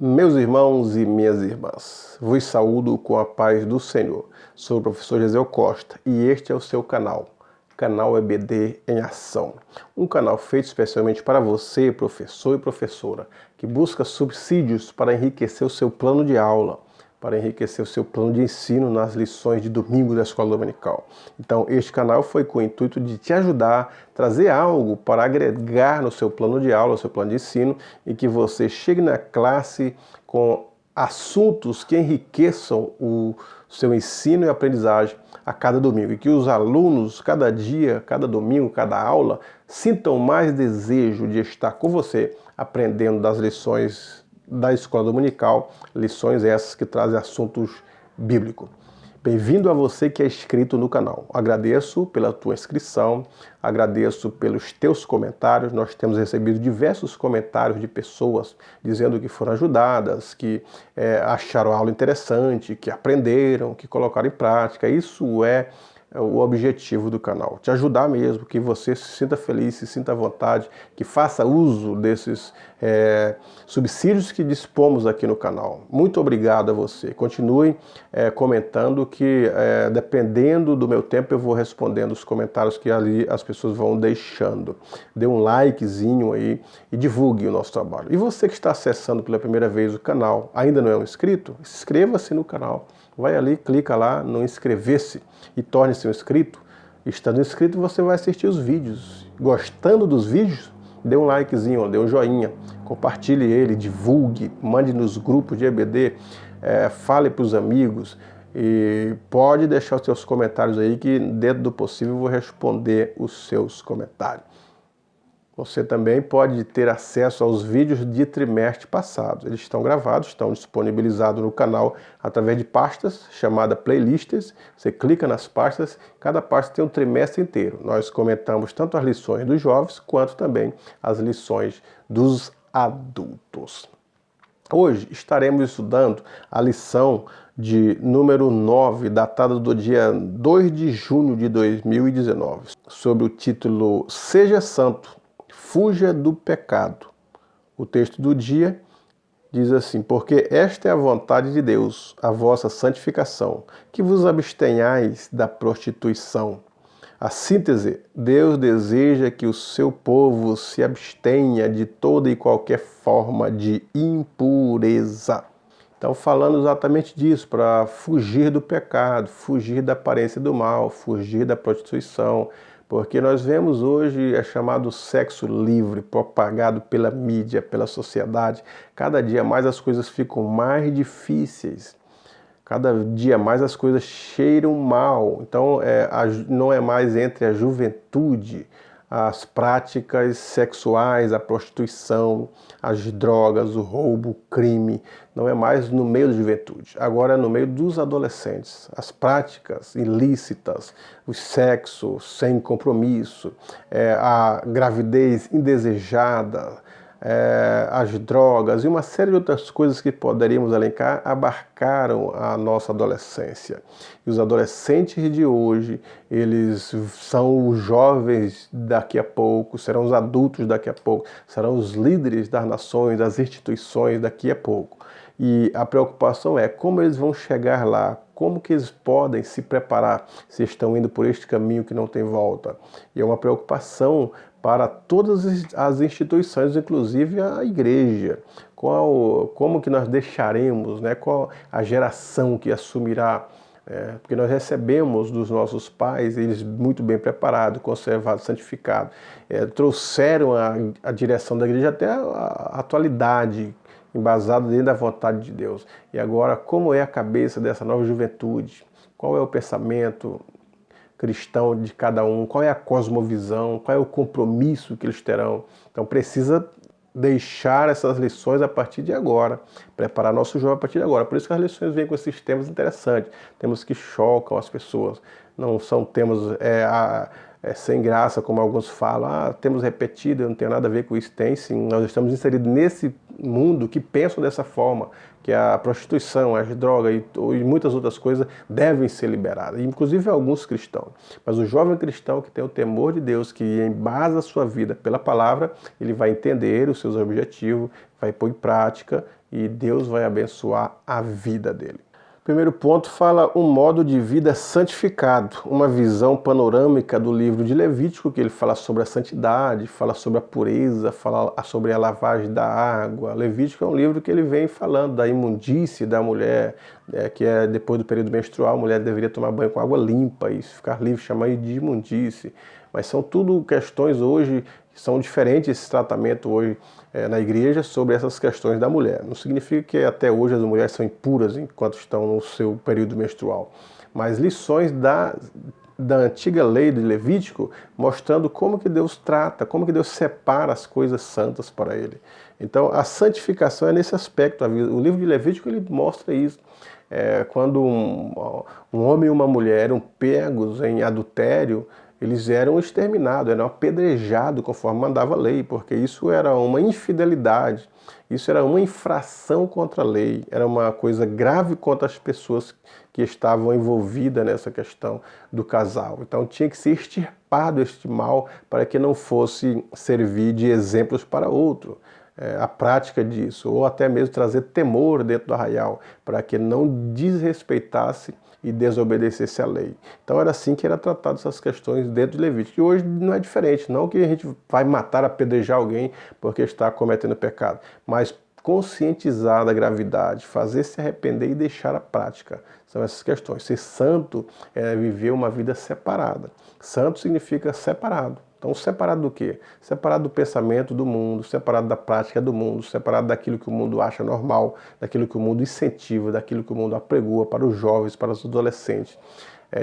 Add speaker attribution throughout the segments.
Speaker 1: Meus irmãos e minhas irmãs, vos saúdo com a paz do Senhor. Sou o professor Gisel Costa e este é o seu canal EBD em Ação. Um canal feito especialmente para você, professor e professora, que busca subsídios para enriquecer o seu plano de aula, para enriquecer o seu plano de ensino nas lições de domingo da escola dominical. Então, este canal foi com o intuito de te ajudar, trazer algo para agregar no seu plano de aula, no seu plano de ensino, e que você chegue na classe com assuntos que enriqueçam o seu ensino e aprendizagem a cada domingo. E que os alunos, cada dia, cada domingo, cada aula, sintam mais desejo de estar com você, aprendendo das lições da escola dominical, lições essas que trazem assuntos bíblicos. Bem-vindo a você que é inscrito no canal. Agradeço pela tua inscrição, agradeço pelos teus comentários. Nós temos recebido diversos comentários de pessoas dizendo que foram ajudadas, que acharam a aula interessante, que aprenderam, que colocaram em prática. Isso é o objetivo do canal, te ajudar mesmo, que você se sinta feliz, se sinta à vontade, que faça uso desses subsídios que dispomos aqui no canal. Muito obrigado a você. Continue comentando que, dependendo do meu tempo, eu vou respondendo os comentários que ali as pessoas vão deixando. Dê um likezinho aí e divulgue o nosso trabalho. E você que está acessando pela primeira vez o canal, ainda não é um inscrito? Inscreva-se no canal. Vai ali, clica lá no inscrever-se e torne-se um inscrito. Estando inscrito, você vai assistir os vídeos. Gostando dos vídeos? Dê um likezinho, dê um joinha, compartilhe ele, divulgue, mande nos grupos de EBD, fale para os amigos e pode deixar os seus comentários aí que, dentro do possível, eu vou responder os seus comentários. Você também pode ter acesso aos vídeos de trimestre passados. Eles estão gravados, estão disponibilizados no canal através de pastas chamadas playlists. Você clica nas pastas, cada pasta tem um trimestre inteiro. Nós comentamos tanto as lições dos jovens quanto também as lições dos adultos. Hoje estaremos estudando a lição de número 9, datada do dia 2 de junho de 2019, sob o título Seja Santo, Fuja do pecado. O texto do dia diz assim: porque esta é a vontade de Deus, a vossa santificação, que vos abstenhais da prostituição. A síntese: Deus deseja que o seu povo se abstenha de toda e qualquer forma de impureza. Então, falando exatamente disso, para fugir do pecado, fugir da aparência do mal, fugir da prostituição, porque nós vemos hoje chamado sexo livre, propagado pela mídia, pela sociedade. Cada dia mais as coisas ficam mais difíceis, cada dia mais as coisas cheiram mal. Então não é mais entre a juventude, as práticas sexuais, a prostituição, as drogas, o roubo, o crime, não é mais no meio da juventude, agora é no meio dos adolescentes. As práticas ilícitas, o sexo sem compromisso, a gravidez indesejada, as drogas e uma série de outras coisas que poderíamos elencar abarcaram a nossa adolescência. E os adolescentes de hoje, eles são os jovens daqui a pouco, serão os adultos daqui a pouco, serão os líderes das nações, das instituições daqui a pouco. E a preocupação é como eles vão chegar lá, como que eles podem se preparar se estão indo por este caminho que não tem volta. E é uma preocupação para todas as instituições, inclusive a igreja. Como que nós deixaremos, né? Qual a geração que assumirá? Porque nós recebemos dos nossos pais, eles muito bem preparados, conservados, santificados, trouxeram a direção da igreja até a atualidade, embasado dentro da vontade de Deus. E agora, como é a cabeça dessa nova juventude? Qual é o pensamento cristão de cada um? Qual é a cosmovisão? Qual é o compromisso que eles terão? Então precisa deixar essas lições a partir de agora, preparar nosso jovem a partir de agora. Por isso que as lições vêm com esses temas interessantes, temas que chocam as pessoas. Não são temas sem graça, como alguns falam, temos repetido, não tem nada a ver com isso. Tem sim, nós estamos inseridos nesse mundo que pensam dessa forma, que a prostituição, as drogas e muitas outras coisas devem ser liberadas, inclusive alguns cristãos. Mas o jovem cristão que tem o temor de Deus, que embasa a sua vida pela palavra, ele vai entender os seus objetivos, vai pôr em prática e Deus vai abençoar a vida dele. Primeiro ponto fala um modo de vida santificado, uma visão panorâmica do livro de Levítico, que ele fala sobre a santidade, fala sobre a pureza, fala sobre a lavagem da água. Levítico é um livro que ele vem falando da imundície da mulher, que é depois do período menstrual, a mulher deveria tomar banho com água limpa e ficar livre, chamar de imundície. Mas são tudo questões hoje que são diferentes, esse tratamento hoje na igreja sobre essas questões da mulher. Não significa que até hoje as mulheres são impuras enquanto estão no seu período menstrual, mas lições da antiga lei de Levítico mostrando como que Deus trata, como que Deus separa as coisas santas para ele. Então a santificação é nesse aspecto. O livro de Levítico ele mostra isso. Quando um homem e uma mulher eram pegos em adultério, eles eram exterminados, eram apedrejados conforme mandava a lei, porque isso era uma infidelidade, isso era uma infração contra a lei, era uma coisa grave contra as pessoas que estavam envolvidas nessa questão do casal. Então tinha que ser extirpado este mal para que não fosse servir de exemplos para outro. A prática disso, ou até mesmo trazer temor dentro do arraial, para que não desrespeitasse e desobedecesse a lei. Então era assim que era tratado essas questões dentro de Levítico. E hoje não é diferente, não que a gente vai matar, apedrejar alguém porque está cometendo pecado, mas conscientizar da gravidade, fazer se arrepender e deixar a prática. São essas questões. Ser santo é viver uma vida separada. Santo significa separado. Então, separado do quê? Separado do pensamento do mundo, separado da prática do mundo, separado daquilo que o mundo acha normal, daquilo que o mundo incentiva, daquilo que o mundo apregoa para os jovens, para os adolescentes,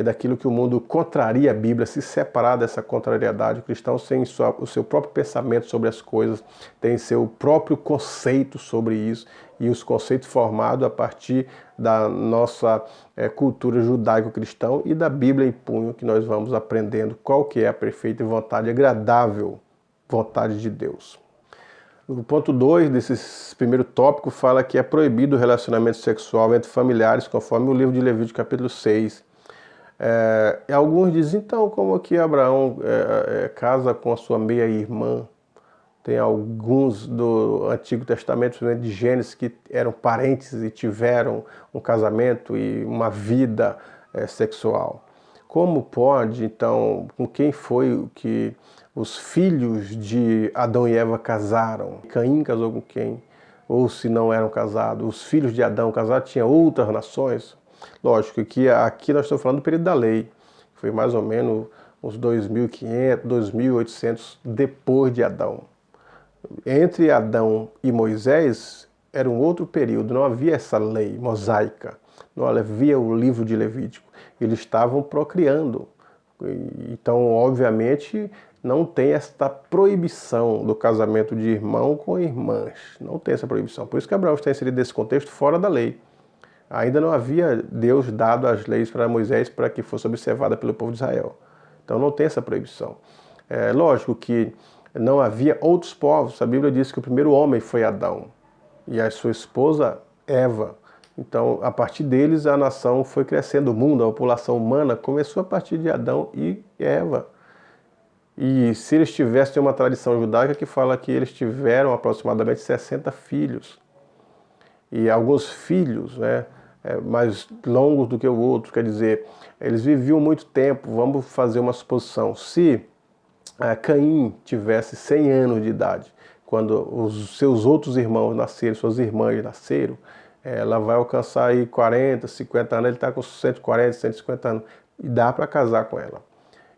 Speaker 1: daquilo que o mundo contraria a Bíblia, se separar dessa contrariedade. O cristão tem o seu próprio pensamento sobre as coisas, tem seu próprio conceito sobre isso, e os conceitos formados a partir da nossa cultura judaico-cristã e da Bíblia em punho, que nós vamos aprendendo qual que é a perfeita e vontade agradável, vontade de Deus. O ponto 2 desse primeiro tópico fala que é proibido o relacionamento sexual entre familiares, conforme o livro de Levítico capítulo 6. Alguns dizem, então, como que Abraão casa com a sua meia-irmã? Tem alguns do Antigo Testamento, de Gênesis, que eram parentes e tiveram um casamento e uma vida sexual. Como pode, então, com quem foi que os filhos de Adão e Eva casaram? Caim casou com quem? Ou se não eram casados, os filhos de Adão casaram, tinham outras nações? Lógico que aqui nós estamos falando do período da lei, foi mais ou menos uns 2.500, 2.800 depois de Adão. Entre Adão e Moisés era um outro período, não havia essa lei mosaica, não havia o livro de Levítico, eles estavam procriando. Então, obviamente, não tem esta proibição do casamento de irmão com irmãs, não tem essa proibição. Por isso que Abraão está inserido nesse contexto fora da lei. Ainda não havia Deus dado as leis para Moisés para que fosse observada pelo povo de Israel. Então não tem essa proibição. Lógico que não havia outros povos. A Bíblia diz que o primeiro homem foi Adão e a sua esposa Eva. Então, a partir deles, a nação foi crescendo. O mundo, a população humana, começou a partir de Adão e Eva. E se eles tivessem uma tradição judaica que fala que eles tiveram aproximadamente 60 filhos. E alguns filhos, mais longos do que o outro, quer dizer, eles viviam muito tempo. Vamos fazer uma suposição. Se Caim tivesse 100 anos de idade, quando os seus outros irmãos nasceram, suas irmãs nasceram, ela vai alcançar aí 40, 50 anos, ele está com 140, 150 anos, e dá para casar com ela.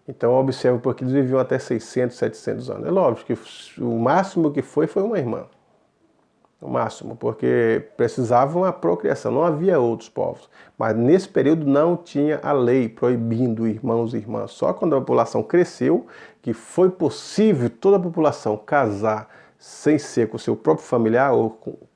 Speaker 1: Então observa, porque eles viviam até 600, 700 anos. É lógico que o máximo que foi uma irmã. O máximo, porque precisavam a procriação, não havia outros povos. Mas nesse período não tinha a lei proibindo irmãos e irmãs. Só quando a população cresceu, que foi possível toda a população casar sem ser com seu próprio familiar ou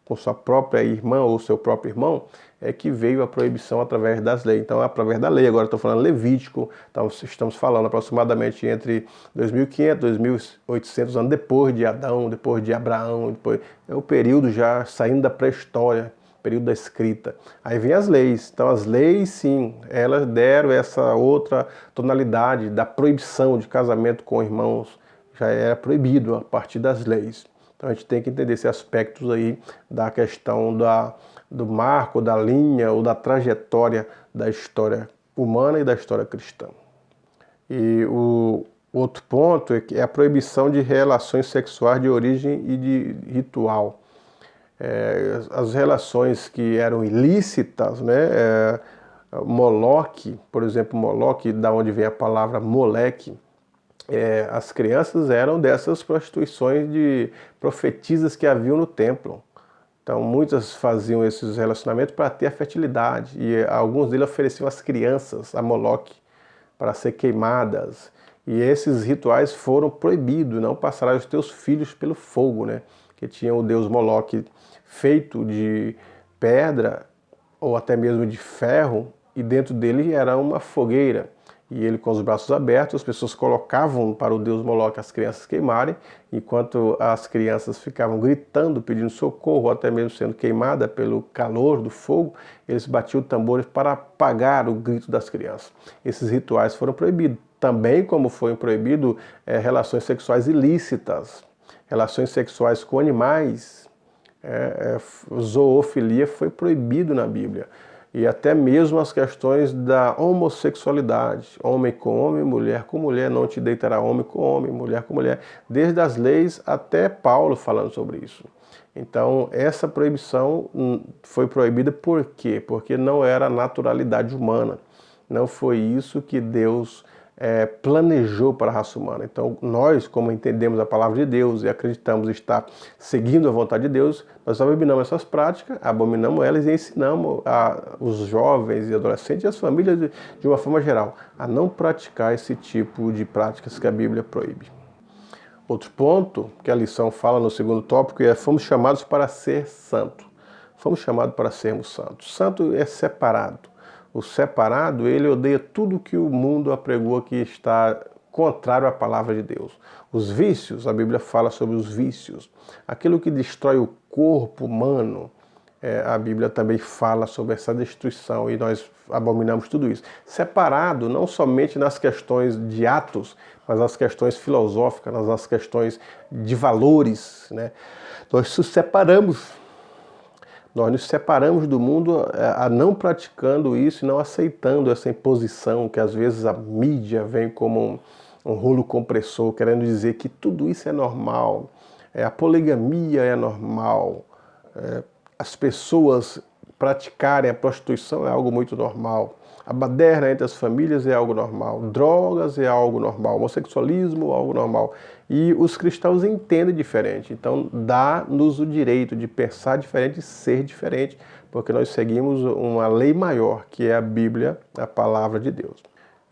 Speaker 1: com sua própria irmã ou seu próprio irmão, é que veio a proibição através das leis. Então, através da lei, agora estou falando Levítico, então estamos falando aproximadamente entre 2.500 e 2.800 anos depois de Adão, depois de Abraão, é o período já saindo da pré-história, período da escrita. Aí vem as leis. Então as leis, sim, elas deram essa outra tonalidade da proibição de casamento com irmãos, já era proibido a partir das leis. Então a gente tem que entender esses aspectos aí da questão do marco, da linha ou da trajetória da história humana e da história cristã. E o outro ponto é a proibição de relações sexuais de origem e de ritual. As relações que eram ilícitas, né? Moloque, por exemplo, Moloque, da onde vem a palavra moleque, as crianças eram dessas prostituições de profetisas que haviam no templo. Então muitas faziam esses relacionamentos para ter a fertilidade e alguns deles ofereciam as crianças a Moloque para ser queimadas. E esses rituais foram proibidos, não passarás os teus filhos pelo fogo, né? Que tinha o deus Moloque feito de pedra ou até mesmo de ferro, e dentro dele era uma fogueira. E ele com os braços abertos, as pessoas colocavam para o deus Moloque as crianças queimarem, enquanto as crianças ficavam gritando, pedindo socorro, ou até mesmo sendo queimadas pelo calor do fogo, eles batiam tambores para apagar o grito das crianças. Esses rituais foram proibidos, também como foi proibido relações sexuais ilícitas, relações sexuais com animais. Zoofilia foi proibido na Bíblia. E até mesmo as questões da homossexualidade, homem com homem, mulher com mulher, não te deitará homem com homem, mulher com mulher, desde as leis até Paulo falando sobre isso. Então essa proibição foi proibida por quê? Porque não era a naturalidade humana, não foi isso que Deus planejou para a raça humana. Então nós, como entendemos a palavra de Deus e acreditamos estar seguindo a vontade de Deus, nós abominamos essas práticas, abominamos elas e ensinamos os jovens e adolescentes e as famílias de uma forma geral a não praticar esse tipo de práticas que a Bíblia proíbe. Outro ponto que a lição fala no segundo tópico fomos chamados para ser santo. Fomos chamados para sermos santos. Santo é separado. O separado, ele odeia tudo que o mundo apregoa que está contrário à palavra de Deus. Os vícios, a Bíblia fala sobre os vícios. Aquilo que destrói o corpo humano, a Bíblia também fala sobre essa destruição e nós abominamos tudo isso. Separado não somente nas questões de atos, mas nas questões filosóficas, nas questões de valores, né? Nós nos separamos do mundo não praticando isso e não aceitando essa imposição que às vezes a mídia vem como um rolo compressor, querendo dizer que tudo isso é normal, a poligamia é normal, as pessoas praticarem a prostituição é algo muito normal, a baderna entre as famílias é algo normal, drogas é algo normal, homossexualismo é algo normal. E os cristãos entendem diferente, então dá-nos o direito de pensar diferente e ser diferente, porque nós seguimos uma lei maior, que é a Bíblia, a palavra de Deus.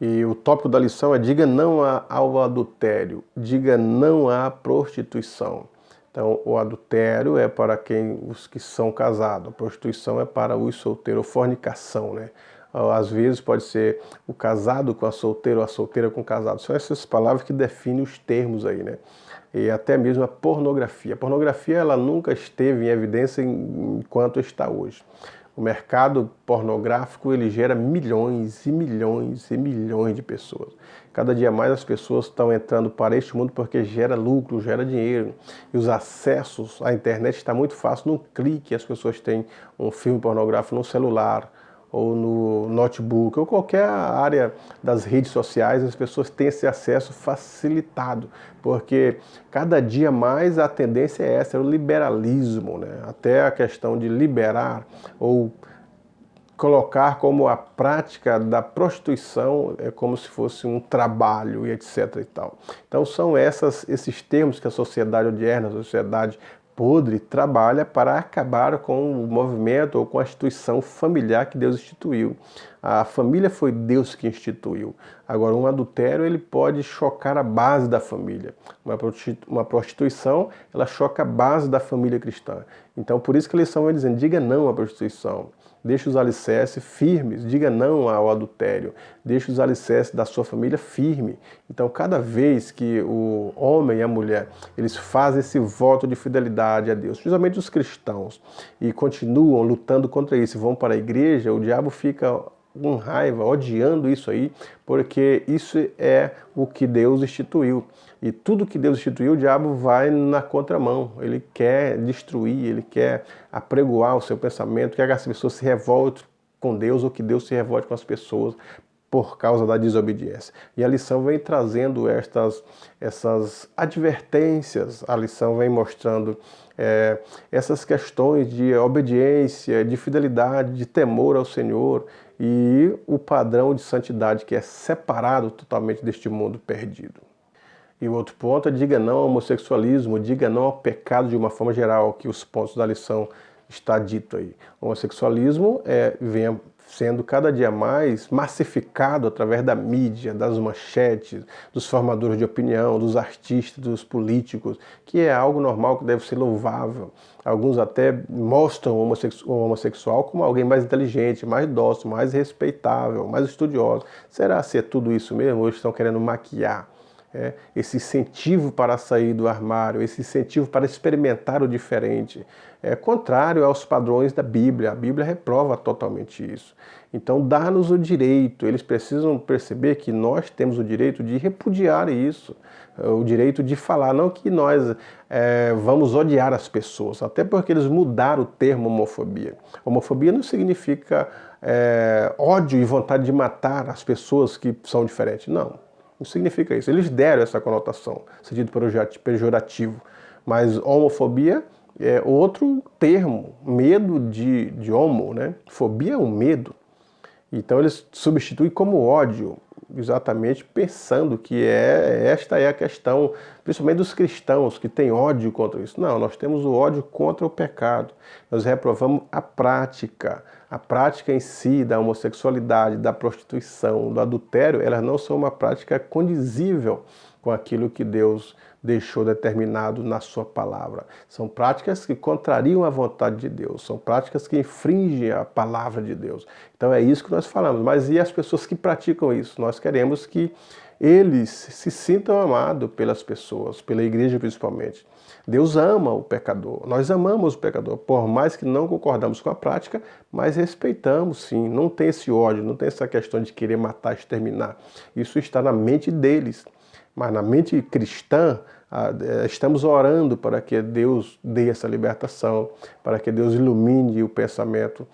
Speaker 1: E o tópico da lição é: diga não ao adultério, diga não à prostituição. Então, o adultério é para os que são casados, a prostituição é para os solteiros, fornicação, né? Às vezes pode ser o casado com a solteira ou a solteira com o casado. São essas palavras que definem os termos aí, né? E até mesmo a pornografia. A pornografia, ela nunca esteve em evidência enquanto está hoje. O mercado pornográfico, ele gera milhões e milhões e milhões de pessoas. Cada dia mais as pessoas estão entrando para este mundo porque gera lucro, gera dinheiro. E os acessos à internet está muito fácil. Num clique as pessoas têm um filme pornográfico no celular, ou no notebook, ou qualquer área das redes sociais, as pessoas têm esse acesso facilitado, porque cada dia mais a tendência é essa, é o liberalismo, né? Até a questão de liberar ou colocar como a prática da prostituição é como se fosse um trabalho e etc e tal. Então são esses termos que a sociedade odierna, a sociedade podre, trabalha para acabar com o movimento ou com a instituição familiar que Deus instituiu. A família foi Deus que instituiu. Agora, um adultério, ele pode chocar a base da família. Uma prostituição, ela choca a base da família cristã. Então, por isso que a lição vai dizendo: diga não à prostituição. Deixe os alicerces firmes, diga não ao adultério, deixe os alicerces da sua família firme. Então, cada vez que o homem e a mulher, eles fazem esse voto de fidelidade a Deus, principalmente os cristãos, e continuam lutando contra isso, vão para a igreja, o diabo fica com raiva, odiando isso aí, porque isso é o que Deus instituiu. E tudo que Deus instituiu, o diabo vai na contramão. Ele quer destruir, ele quer apregoar o seu pensamento, quer que as pessoas se revoltem com Deus ou que Deus se revolte com as pessoas por causa da desobediência. E a lição vem trazendo essas advertências, a lição vem mostrando essas questões de obediência, de fidelidade, de temor ao Senhor e o padrão de santidade que é separado totalmente deste mundo perdido. E o outro ponto é diga não ao homossexualismo, diga não ao pecado de uma forma geral, que os pontos da lição está dito aí. O homossexualismo vem sendo cada dia mais massificado através da mídia, das manchetes, dos formadores de opinião, dos artistas, dos políticos, que é algo normal, que deve ser louvável. Alguns até mostram o homossexual como alguém mais inteligente, mais dócil, mais respeitável, mais estudioso. Será se é tudo isso mesmo? Ou estão querendo maquiar? Esse incentivo para sair do armário, esse incentivo para experimentar o diferente, é contrário aos padrões da Bíblia. A Bíblia reprova totalmente isso. Então dá-nos o direito, eles precisam perceber que nós temos o direito de repudiar isso, o direito de falar, não que nós vamos odiar as pessoas, até porque eles mudaram o termo homofobia. Homofobia não significa ódio e vontade de matar as pessoas que são diferentes, não significa isso. Eles deram essa conotação, sentido pejorativo. Mas homofobia é outro termo, medo de homo, né? Fobia é um medo. Então eles substituem como ódio, exatamente pensando que esta é a questão, principalmente dos cristãos que têm ódio contra isso. Não, nós temos o ódio contra o pecado. Nós reprovamos a prática em si da homossexualidade, da prostituição, do adultério. Elas não são uma prática condizível com aquilo que Deus deixou determinado na sua palavra. São práticas que contrariam a vontade de Deus, são práticas que infringem a palavra de Deus. Então é isso que nós falamos. Mas e as pessoas que praticam isso? Nós queremos que eles se sintam amados pelas pessoas, pela igreja principalmente. Deus ama o pecador, nós amamos o pecador, por mais que não concordamos com a prática, mas respeitamos sim, não tem esse ódio, não tem essa questão de querer matar, exterminar. Isso está na mente deles. Mas na mente cristã, estamos orando para que Deus dê essa libertação, para que Deus ilumine o pensamento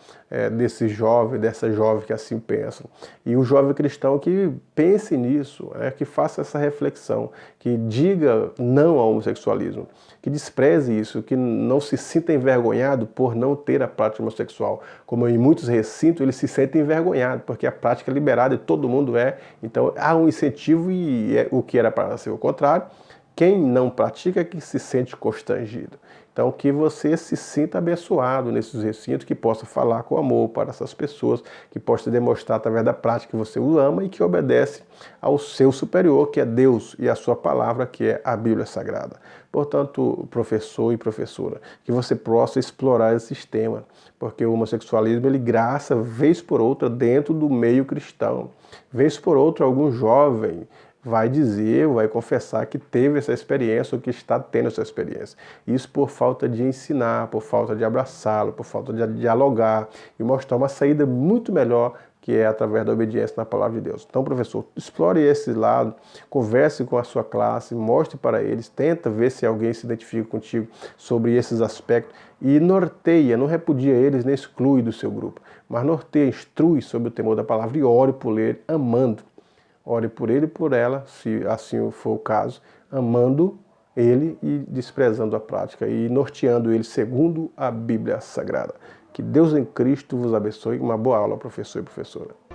Speaker 1: desse jovem, dessa jovem que assim pensam. E o jovem cristão que pense nisso, que faça essa reflexão, que diga não ao homossexualismo, que despreze isso, que não se sinta envergonhado por não ter a prática homossexual. Como em muitos recintos, eles se sentem envergonhados, porque a prática é liberada e todo mundo é. Então há um incentivo e o que era para ser o contrário. Quem não pratica é que se sente constrangido. Então, que você se sinta abençoado nesses recintos, que possa falar com amor para essas pessoas, que possa demonstrar através da prática que você o ama e que obedece ao seu superior, que é Deus, e a sua palavra, que é a Bíblia Sagrada. Portanto, professor e professora, que você possa explorar esse tema, porque o homossexualismo, ele graça, vez por outra, dentro do meio cristão. Vez por outra, algum jovem vai dizer, vai confessar que teve essa experiência ou que está tendo essa experiência. Isso por falta de ensinar, por falta de abraçá-lo, por falta de dialogar e mostrar uma saída muito melhor, que é através da obediência na palavra de Deus. Então, professor, explore esse lado, converse com a sua classe, mostre para eles, tenta ver se alguém se identifica contigo sobre esses aspectos e norteia, não repudia eles nem exclui do seu grupo, mas norteia, instrui sobre o temor da palavra e ore por ele, amando. Ore por ele e por ela, se assim for o caso, amando ele e desprezando a prática e norteando ele segundo a Bíblia Sagrada. Que Deus em Cristo vos abençoe. Uma boa aula, professor e professora.